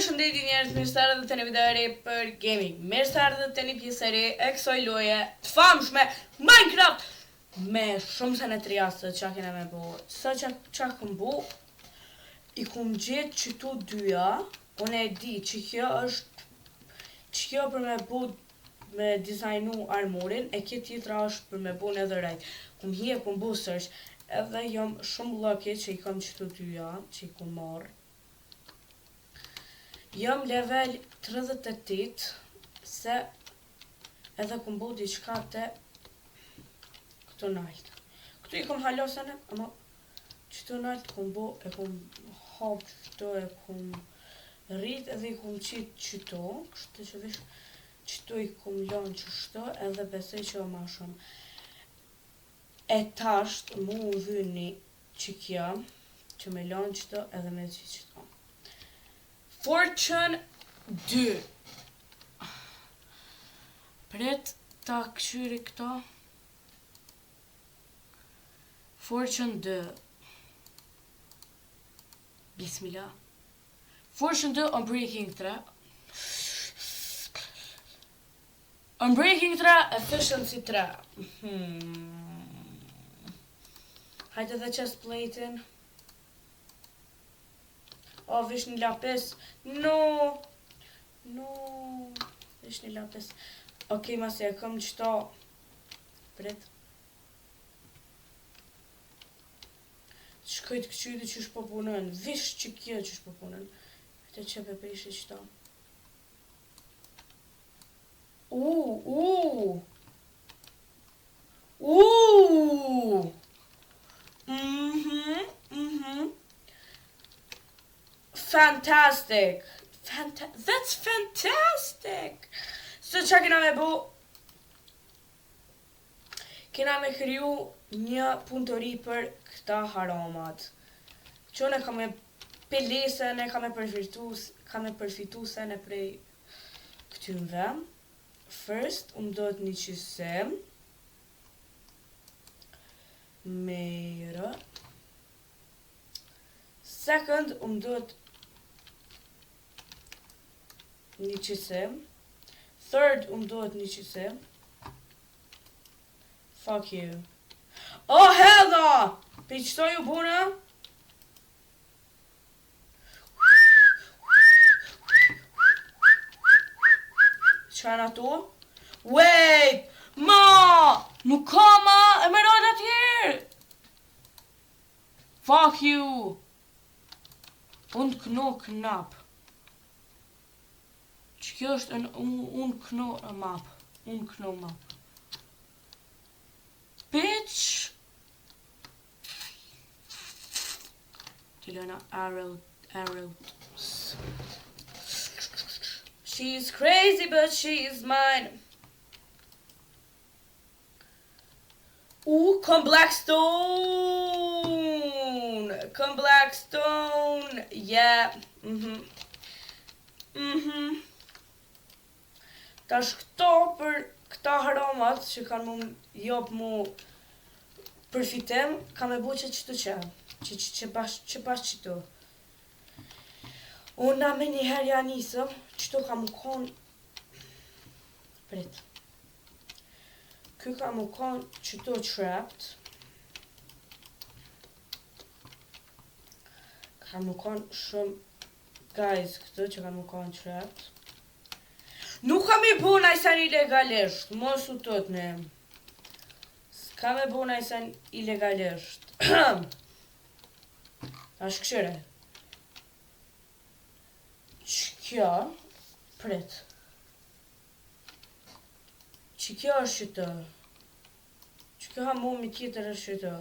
Përshëndetje njerëz, mirë se erdhët te një video e re për gaming. Mirë se erdhët te një pjesë e re e kësaj loje të famshme Minecraft. Me shumë se në të rjastë që kena me bo. Sa që këm bo, i kum gjetë qëtu dyja. Unë e di që kjo për me bo, me dizajnu armorin, e kjo tjetra është për me bo netherite. Kum hi e kum bo search, edhe jam shumë lucky që i kam qëtu dyja, që i kum marrë. Jam level 38, se edhe kum bo diçka te këtu nalt. Këtu i kum halosane, ama qëtu nalt kum bo, e kum hap qëto, e kum rrit edhe i kum qit qëto, kështë që vish qëto i kum lanë qështo, edhe besoj që o ma shumë. E tasht mu u dhyni që kja, që me lanë qëto edhe me qit qëto. Fortune 2. Pret ta këshyri këto. Fortune 2. Bismillah. Fortune 2 Unbreaking 3. Unbreaking 3 Efficiency 3. Hajde dhe chest plate-in. O, vish një lapis. No, vish një lapis. Okej, masi e këm qëto. Pret. Shkojt këqyri që shpo punën. Vish që kjo që shpo punën. Këtë që pe prishi qëto. Fantastic. That's fantastic. So që kena me bo? Kena me kriju një punëtori për këta haramat. Qone ka me pelese, ne ka me përfitu se ne prej këtynve. First, do të një qysem. Mera. Second, do të një qysem. Third, do të një qysem. Fuck you. Oh, hell no! Pe qëto ju buna? Qa në ato? Wait! Ma! Nuk ka ma! E me rojt atjerë! Fuck you! Unë këno knap. Që kjo është unë këno map. Unë këno map. Bitch! Tilona arrows. She's crazy but she's mine. Come Blackstone! Come Blackstone! Yeah. Tash këto për këta haramat që kanë mu jop mu përfitim, ka me bu që qëtu që pas qëtu. Unë me njëherë ja nisëm, qëtu ka mu konë. Prit. Ky ka mu konë qëtu trapped. Ka mu konë shumë guys këtu që ka mu konë trapped. Nuk kam i bu najsan ilegalisht, mos u tot ne. S'kam i bu najsan ilegalisht. Ashtë këshire. Që kjo, prit. Që kjo është qëtë. Që kjo ha mu mi tjetër është qëtë.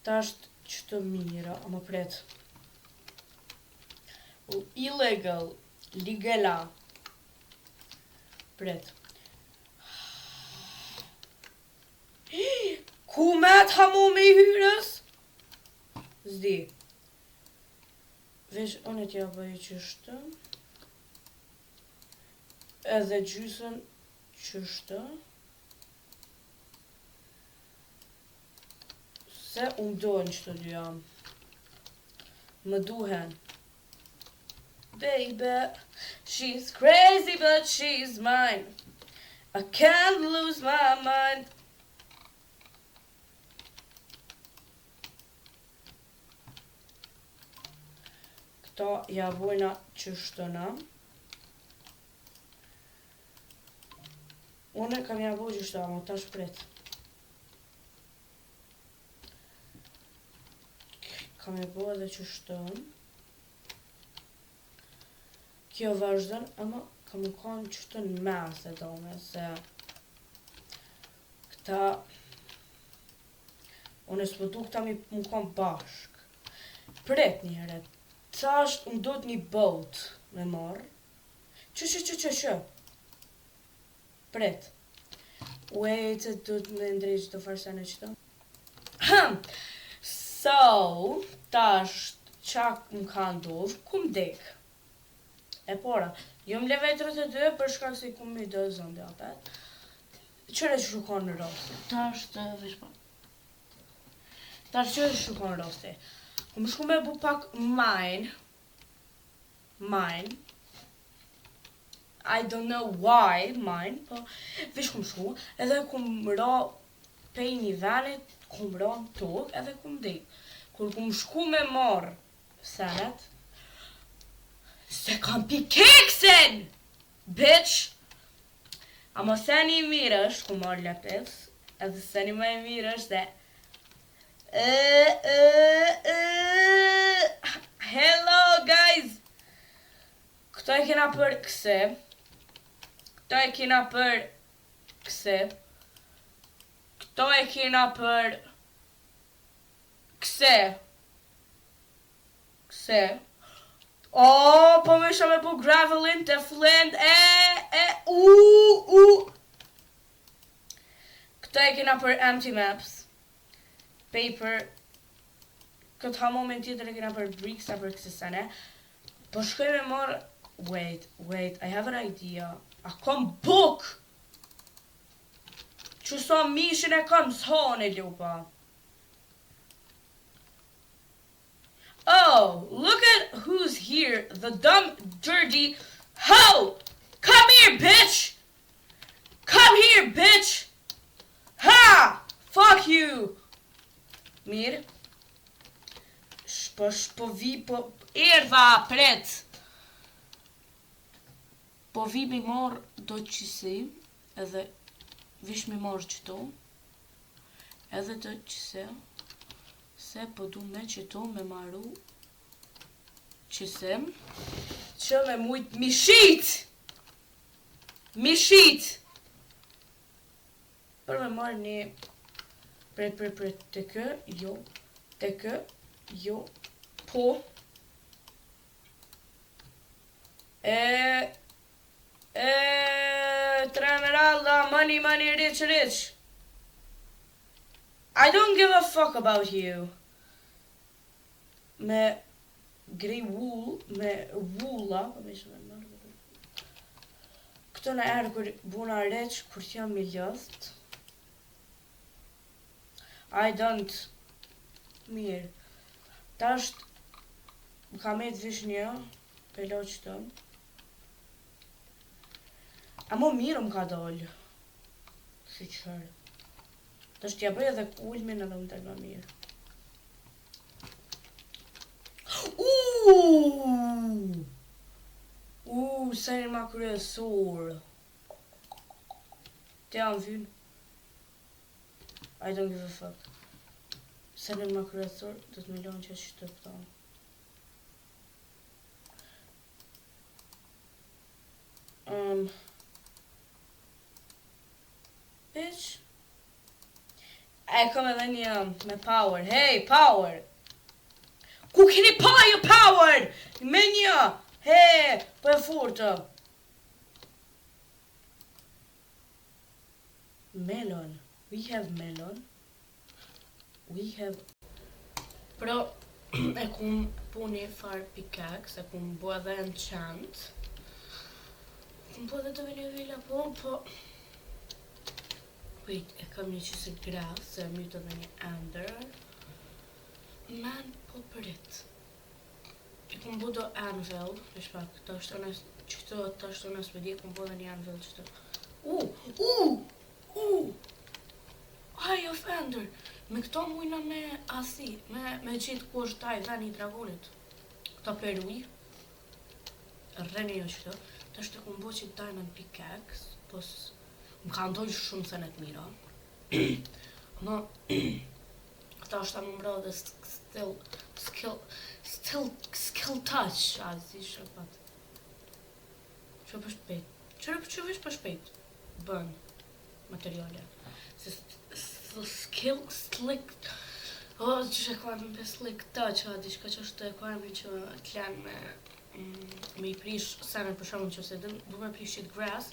Ta është qëtë mira, ama prit. Illegal, legala. Pret. Ku me të hamu me i hyrës? Zdi. Vesh, unë t'ja bëj qështë. Edhe gjysën qështë. Se unë dojnë qëtë dyja. Më duhen. Baby, she's crazy but she's mine. I can't lose my mind. Këto ja vojna qështëna. Unë kam ja voj qështëna, ma ta shpret. Kam ja voj edhe qështën. Kjo vazhdon, ama kam u kanë qështën mes e dome, se këta unë s'po du këta mu kanë bashk. Pret një heret. Qasht unë do t'ni bot me marrë. Që. Pret. Wait, do t'me ndrejt të farsane qëta. So, tash qak më ka ndodh, ku m'dek. E pora, jo m'leve 32 për shkak se ku mi do zëndi apet. Qëre që shukon në rosti? Tash të vishpa. Tash qëre që shukon në rosti? Ku më shku me bu pak mine. I don't know why mine, po vish ku më shku, edhe ku më ra pej një venit, ku më ra në tokë, edhe ku më dik. Kur ku më shku me marrë senet, se kam pi keksin, bitch! Ama seni i mirë është, ku marrë lepis, edhe seni më i mirë është dhe hello guys! Këto e kena për këse. Këto e kena për këse. Këto e kena për këse. Këse. O, po më isha me bu gravelin të flend. Këto e kena për empty maps. Paper. Këtë ha moment tjetër e kena për bricks a për këse sene. Po shkoj me marrë. Wait, I have an idea. A kom book! Që sa mishin e kam s'hane lupa. Oh, look at who's here. The dumb, dirty hoe! Come here, bitch! Come here, bitch! Ha! Fuck you! Mirë. Po vi, po... Erdha, pret! Po vi mi marrë do qësi, edhe vish mi marrë qëto, edhe do qëse, se po du me qëto me marru qësim, që me mujt mishit! Për me marrë një, pret, të kë, jo, po, Tremeralda, money, rich. I don't give a fuck about you. Me grey wool, me woola, këto në erë kër buna req, kër t'jam i ljost. I don't. Mirë. Ta është, më ka me të vish një, pelo qëto. A mo mirë më ka dollë. Si qërë. Ta është t'ja bëj edhe kulmin edhe më tërë më mirë. Seni ma kryesor. T'ja më vynë. I don't give a fuck. Seni ma kryesor, do të milion që është të këta. Bitch. E kom edhe një me power. Hey, power! Ku keni pa ju power? Me një! Hey, po e furtë. Melon. We have melon. We have... Pro, e kum puni far pickaxe, e kum bo edhe enchant. Kum po edhe të vila, po... Wait, e kam një qësë grass, se mytë edhe një ender. Man, po përit. kom bu do anvil, veç pak, të është nësë me di, kom bu dhe një anvil qëtë. Eye of Ender! Me këto mujna me asi, me qitë ku është taj veni i dragonit. Këto peruj. Rreni jo qëto. Të është të kom bu qitë diamond pickaxe, pos më ka ndoj shumë senet mira. No, këta është ta më mbro dhe skill touch, a zi shëpat. Që për shpejt? Që vish për shpejt? Bën materiale. Skill slick. Që shë kërmi për slick touch, a diçka që është të kërmi që t'len me i prish senet për shumë që se du me prish qit grass,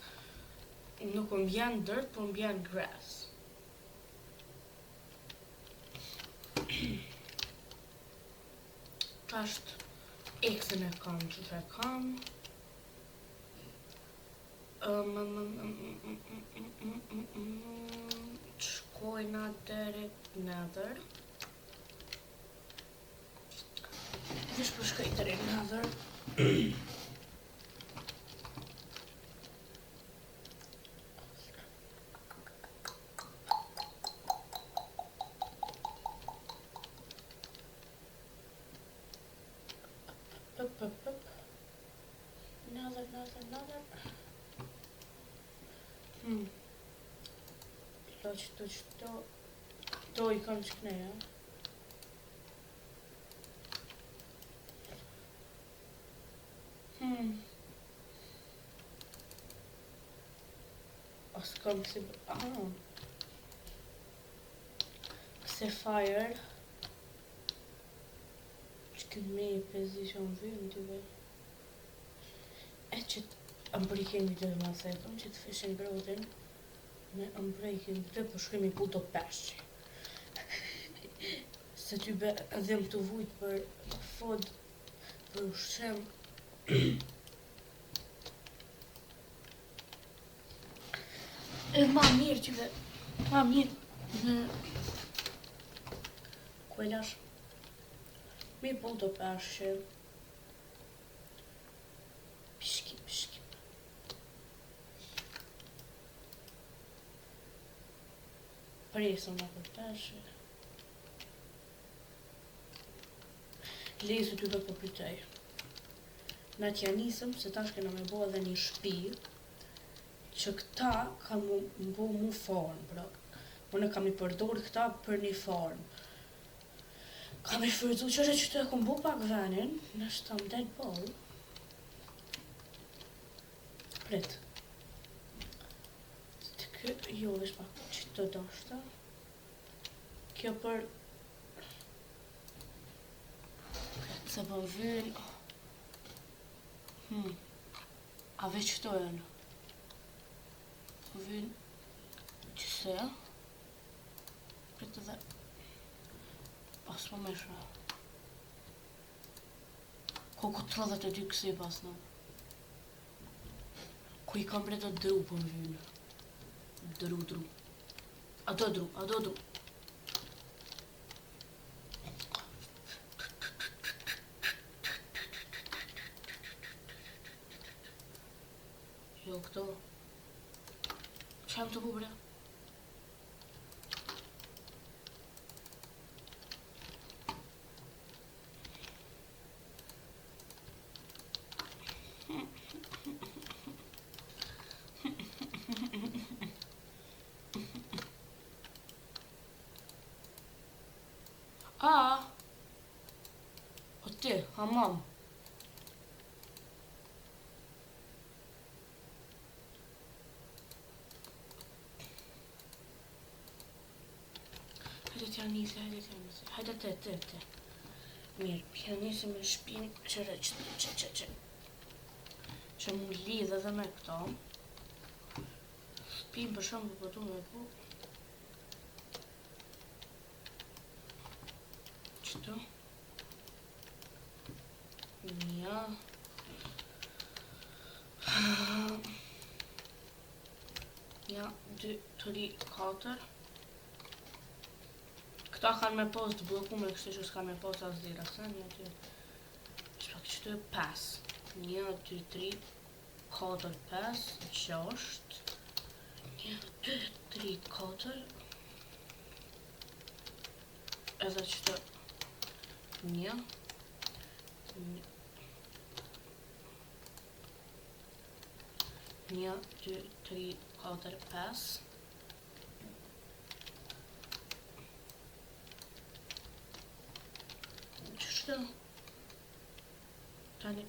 nuk më bjen dirt, po më bjen grass. Ta është X-ën e kam që të e kam. Shkojna deri nether. Vish për shkoj deri nether. Nether. To i kam që këneja. As kam kësi... Këse fire. Që këtë me i pezi që më vynë t'i vej. E që t'ëmbrikim i dhe ma setëm, që t'fishin brodin. Me ëmbrejkim të për shkrimi pu do peshqi. Se ty be edhem të vujt për fod, për ushqem. E ma mirë që be, ma mirë në... Ku e lash? Mi pu do peshqi. Pishkim. Presëm nga për peshqe. Lezë ty dhe për pytaj. Na t'ja nisëm se tash kena me bo edhe një shpi që këta kam më bo mu farm, bro. Unë kam i përdor këta për një farm. Kam i shfrytzu që është që të e kom bo pak venin, nështë tam dead ball. Prit. Jo, vesh pak që të dashta. Kjo për... Se për vyn... A veç këto e në? Për vyn... Qëse? Pritë dhe... Pas po me shra. Ko 32 kësi pas në. Ku i kam breda dru për vyn. Dru. A do dru. Jo këto. Qam të bu bre? O ti, hamam. Hajde të. Mirë, pja njësi me shpin qëre që mu lidhe dhe me këto. Shpin për shumë për du me bu. Qëto. Një. Një, 2, 3, 4. Këta kanë me post bloku me kështë që s'ka me post as dira, se një aty. pak qëtë 5. 1, 2, 3, 4, 5, 6. 1, 2, 3, 4. Edhe qëtë 1. 1, 2, 3, 4, 5. Qështu? Tani,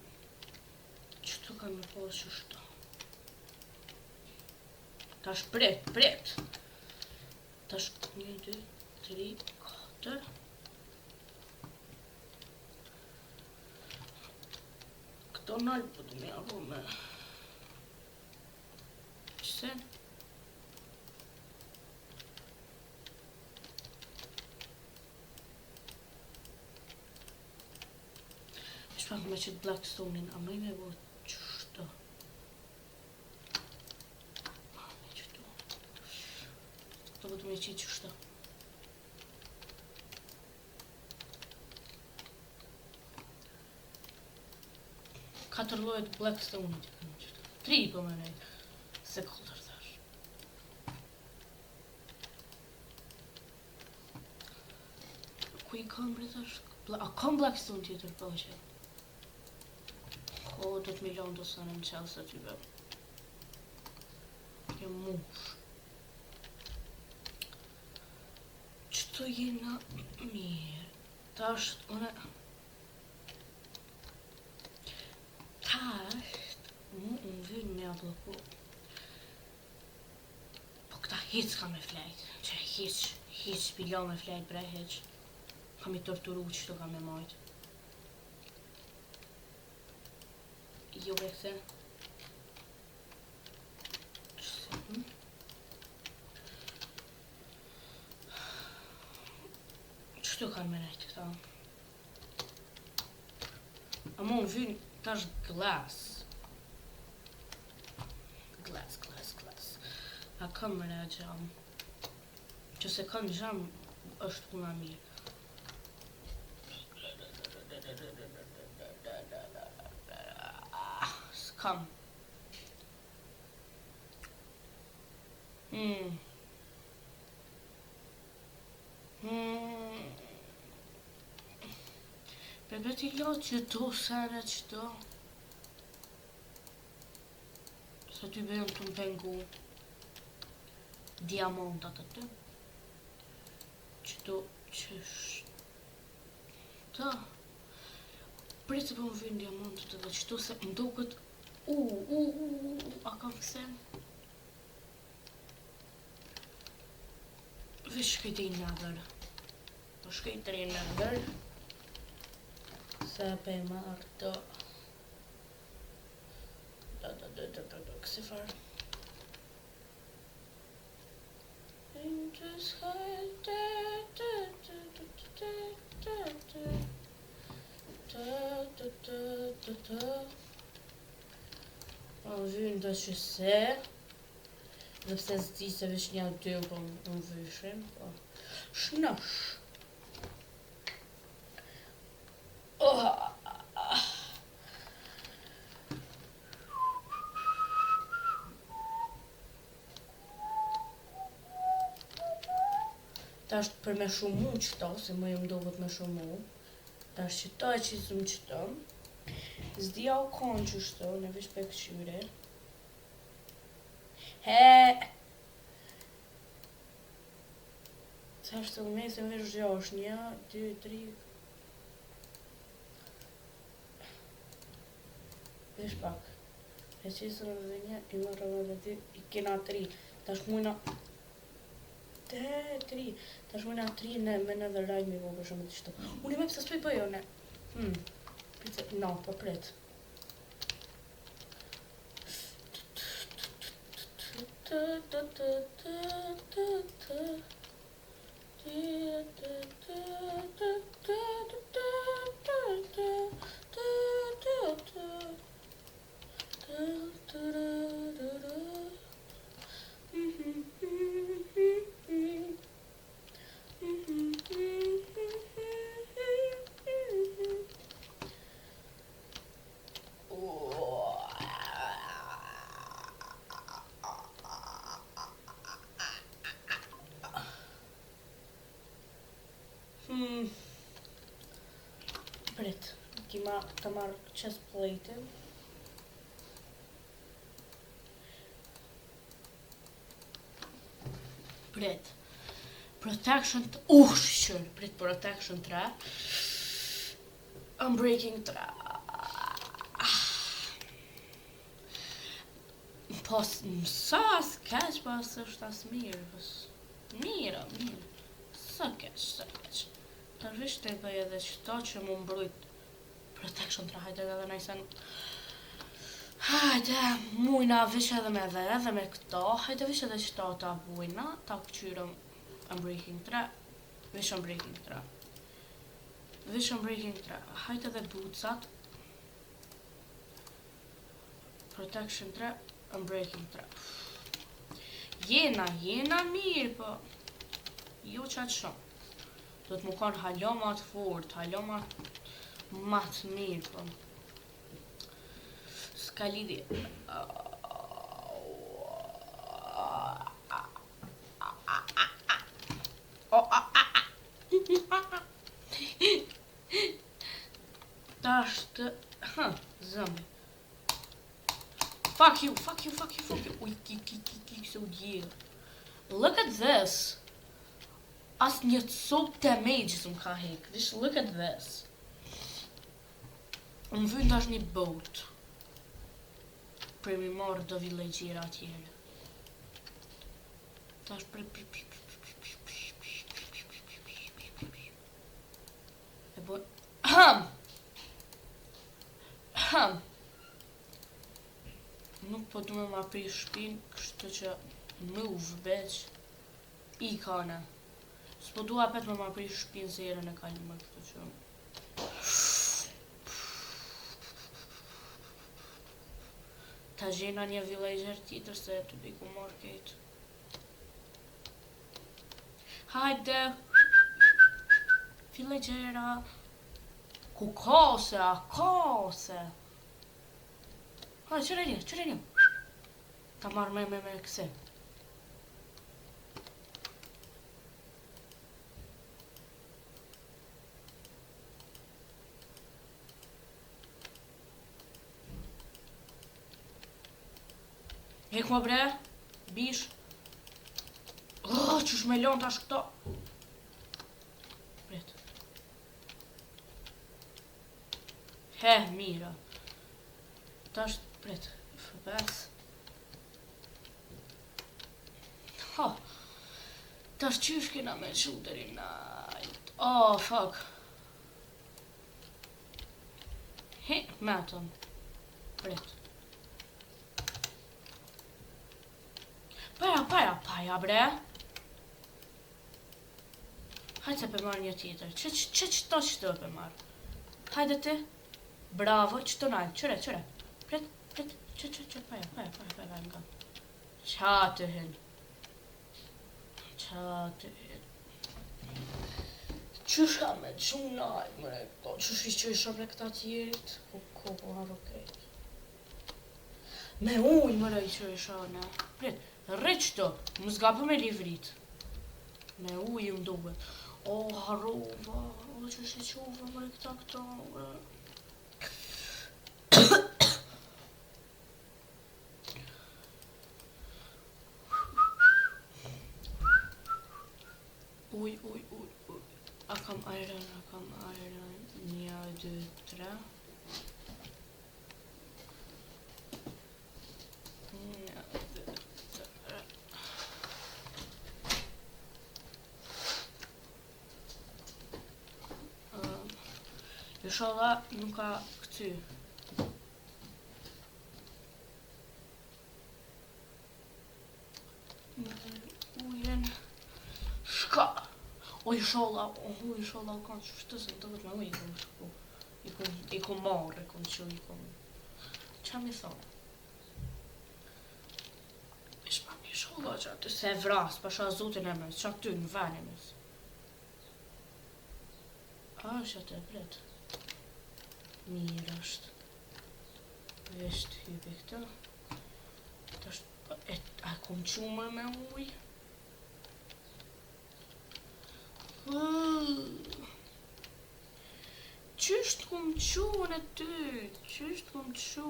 qështu kam me posë qështu? Tash prit. Tash 1, 2, 3, 4. Këto nalë po të mja po me... Qëse? Shpak me qëtë Blackstone-in, a mëj me bo qështu? Me qëtu. Do të me qitë qështu. Katër llojet Blackstone-it i kam qëtu. 3 po me nejtë. Se këllër thash. Ku i kam bre thash? A kam Blackstone tjetër po që? O, do të milion të sënë në qelë se ty be. Jem mush. Qëto jena mirë. Tash, une... Tash, mu unë vynë me abloku. Po këta hiç ka me flejt. Që hiç pilo me flejt bre hiç. Kam i torturu qëto ka me majt. Jo bre këse. Qëto kanë me nejtë këta? A mu në vynë tash glas. Glas. A kam me nejtë gjam. Që se kanë gjam është puna mirë. S'kam. Bebe t'i lo qëto sene qëto. Se ty bëjën të më pengu diamantat atë. Qëto qështo. Pritë të po më vynë diamantat edhe qëto se më do këtë a kam kësen. Vish shkejti në dërë. Po shkejti në dërë. Se pe marrë të... Kësi farë. Into sky, Po vynë do që se. Dhe pse s'di se vish një dy po më vyshin. Shnosh. Tash për me shumu qëto, se më jëm dohet me shumu. Tash qëto e qizëm qëto. Zdia u konë qështo, në vish për këqyre. Tash të me se vish gjosh, 1, 2, 3. Vish pak. E qizëm edhe 1, i marrëm edhe 2, i kena 3. Tash mujna... 3. Tash mujna 3 me në dhe rajmi po për shumë të qëto. Unë i me pësa s'poj bëjo ne. No, po prit. Prit, ta marrë chest plate-in. Prit. Protection shqyr. Prit, protection 3. Unbreaking 3. Po, sa s'keq, po s'është as mirë. Mirë. Sa keq. Të rrisht të bëj edhe qëto që mu mbrujt protection 3, hajde edhe najsen. Hajde, mujna vish edhe me këto, hajde vish edhe qëto ta bujna, ta këqyrëm Unbreaking 3, vish Unbreaking 3. Vish Unbreaking 3, hajde edhe bootsat. Protection 3, Unbreaking 3. Jena mirë, po jo qatë shumë. Do të më konë halo ma të fort, halo ma të mirë, po. S'ka lidhje. Tash të... zëmbi. Fuck you. Uj, kick, so yeah. Look at this. As një cop damage s'm ka hek. Just look at this. Më vyn tash një boat. Për mi marrë do villagjera atjere. Tash për... E boj... Nuk po du me ma pri shpin, kështu që move, bitch. I kane. S'po dua pet me ma pri shpin se jere në kalima, kështu që... Ta gjena një villager tjetër se të biku market. Hajde! Villagera! Ku kose! Hajde, qëre një! Ta marrë me këse. Hek më bre, bish. Qysh me lon tash këto. Pret. Mira. Tash, pret. FPS. Tash qysh kena me shuderi night. Oh, fuck. Meton. Pret. Paja, bre. Hajde se për marrë një tjetër. Qëto për marrë? Hajde ti. Bravo, qëto najtë, qëre. Pret, paja, nga. Qa të hin. Qysh ka me qunë najtë, mre këto? Qysh i qysha me këta tjerit? Ko, harë okej. Me uj, mre i qysha, ne. Pret. Rëq të, më zgapë me livrit. Me ujë më duhet. O, harova, që është i qova më këta këta. Uj. A kam iron. 1, 2, 3. Inshallah nuk ka këty. Ujen. Shka! O inshallah kanë që shtësën të vëtë me ujë i ku marrë, qa mi thonë? Ishma mi inshallah që atë se vras, pasha zotin e mes, qa këty në ven e mes. Është atë e bret. Mirë është. Veshtë hype këta. A kom qumë me uj? Qysht ku më qu në ty? Qysht ku më qu?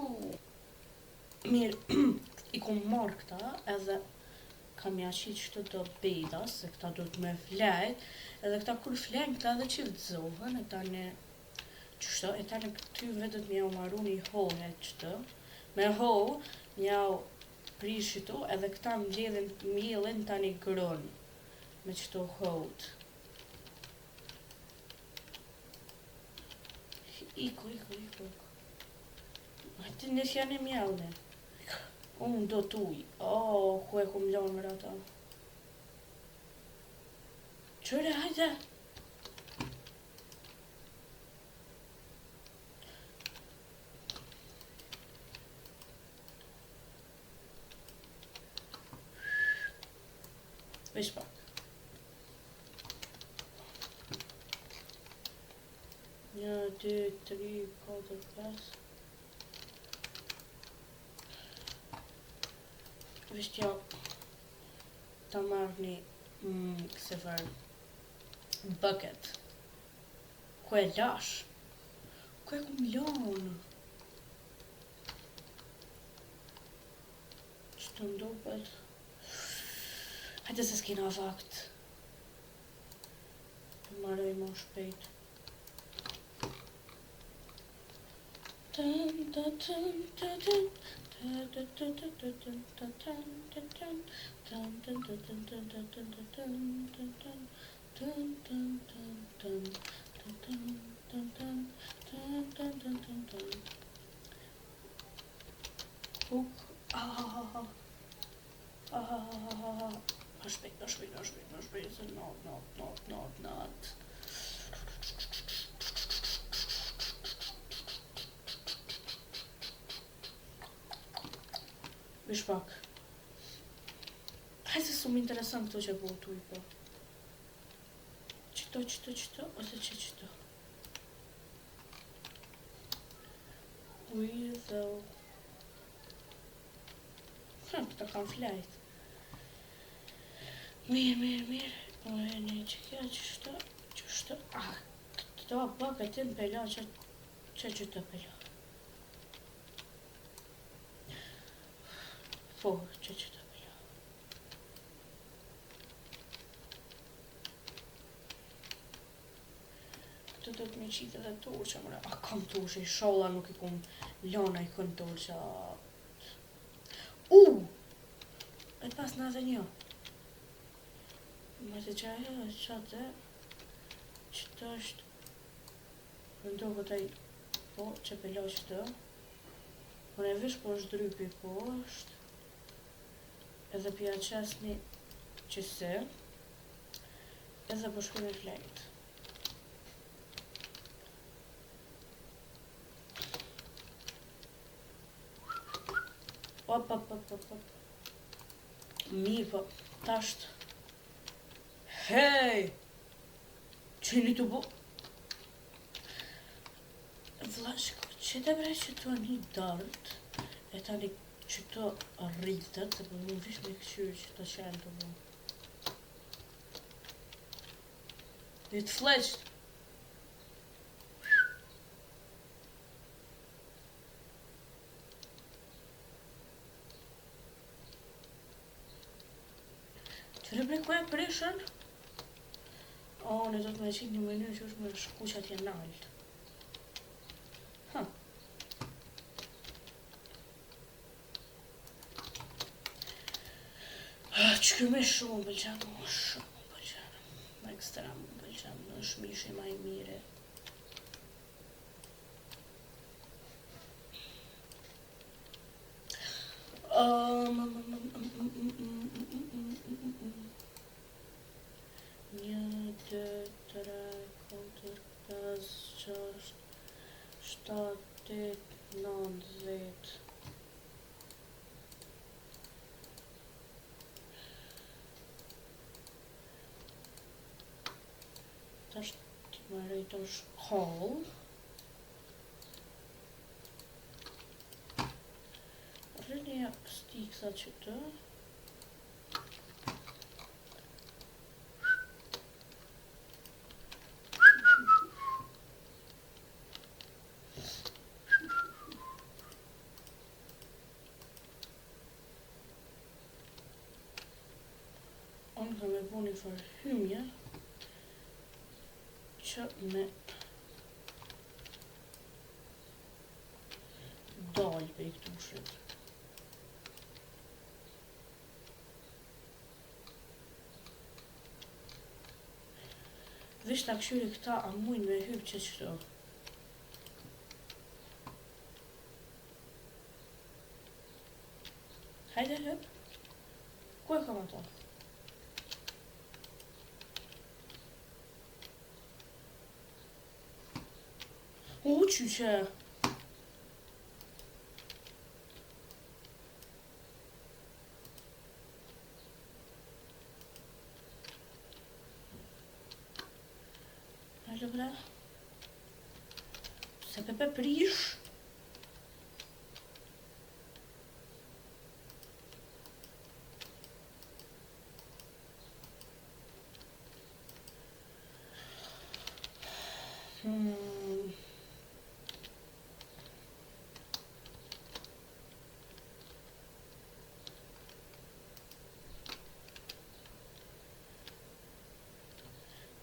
Mirë, i ku marrë këta edhe kam jashit qëto do bejda, se këta do të me flejt, edhe këta kur flejnë këta edhe që vëzohën, e tani qështo, e tani këtyve do të mjau maru një hohe qëto, me ho, mjau prish qëto, edhe këta mjelin tani grën, me qëto hoët. Iko. Hajtë nësë janë e mjallë. Unë do t'uj. Ku e ku m'lonë më rata. Qëre, hajde. Vesh pak. 1, 2, 3, 4, 5. Vesh t'ja ta marrë një këse farë bucket. Ku e lash? Ku e ku m'lonë? Që të ndopet? Hajde se s'kina vakt. Të marroj më shpejt. No shpejt, se not. Vesh pak. Hajde se su më interesant këto që po t'uj, po. Qëto, ose qëto. Uj dhe... këta kam flajt. Mirë. Po e një që kja qështo. Këto baka ti më pela që të pela. Po, që të pela. Këto do të me qitë edhe torqa, mëra. Kam torqa, i sholla nuk i kom lona i kon torqa. E pas në dhe një. Më të qaja, qatë, qëto është, rëndohë taj, po, që pelo qëto, unë e vish po është drypi po është, edhe pja qasni qëse, edhe po shku me flejt. Op. Mirë po, tasht. Hej! Qeni të bo... Vlashko, që të bre që të një dart, e tani që të rritët, se për më vish me këshyrë që të qenë të bo. Dhe të fleqët. Qëre bre ku e prishën? Në do të me qitë një mënyrë që është me shku që atje nalt. Që këme shumë më pëlqenë, më ekstrem më pëlqenë, në është mishi ma i mire. Një, 2, 3, 4, 5, 6, 7, 8, 9, 10. Tash ti më rejtosh hall. Rënja stiksa që të. ka një farë hymje që me dalë për i këtu shrit. Vish të këshyri këta a mujnë me hypë që qëto. Hajde hyp. Ku e kam ato? Qyqe. Hajde bre. Se pepe prish.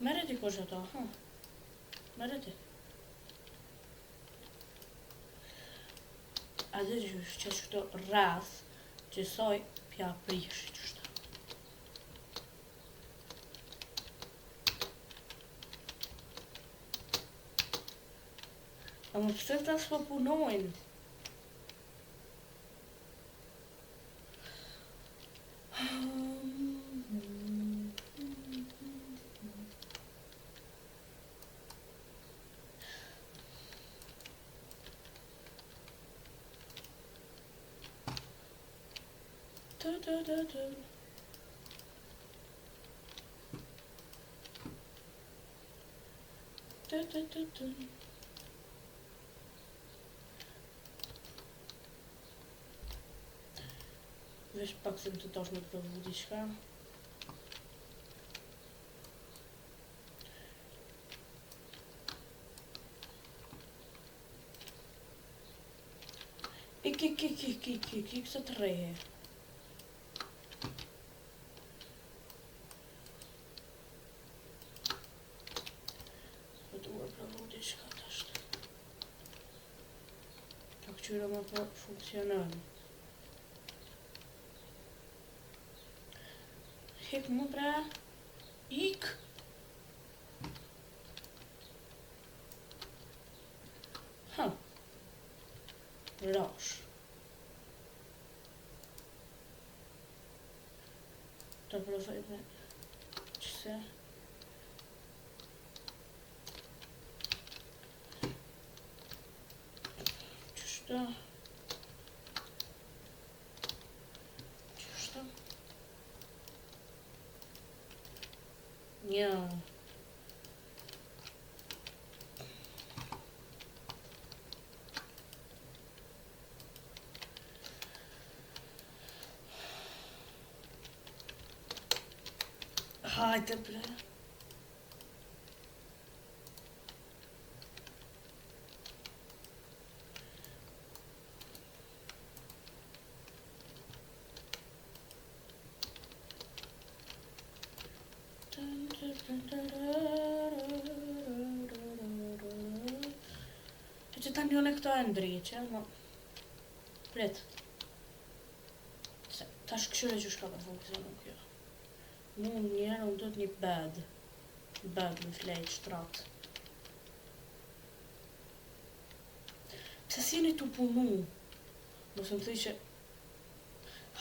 Mere ti kush ato, ha? Mere ti. A dhe gjysh që është këto rrath që soj pja prish qështë. A më pëse ta s'po punojnë? Vesh pak se më të tash me të provu diçka. Ik sa të reje. Po duhet provu diçka tash. Ta këqyra më po funksionon. Hek më bre. Ik. Ha. Rash. Ta provoj me qëse. Qështë. Qështë. Një. Hajde bre. Që ta njone këto e ndriqe, ma... Prit. Ta shkëshyre që shka për funksionon kjo. Mu njerë unë do të një bed. Bed në flejt shtrat. Pse s'jeni tu punu? Mos më thëj që...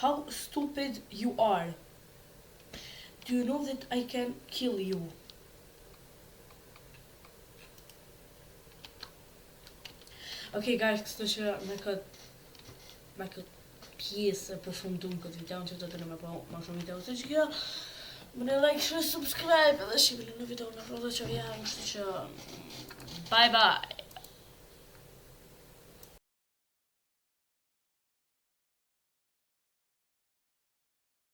How stupid you are. Do you know that I can kill you? Okay guys, kështu që me këtë pjesë e përfundum këtë video që do të në me po ma shumë video të që kjo më në like, share, subscribe edhe shqipilin në video në rrëdhe që vjen, kështu që bye bye.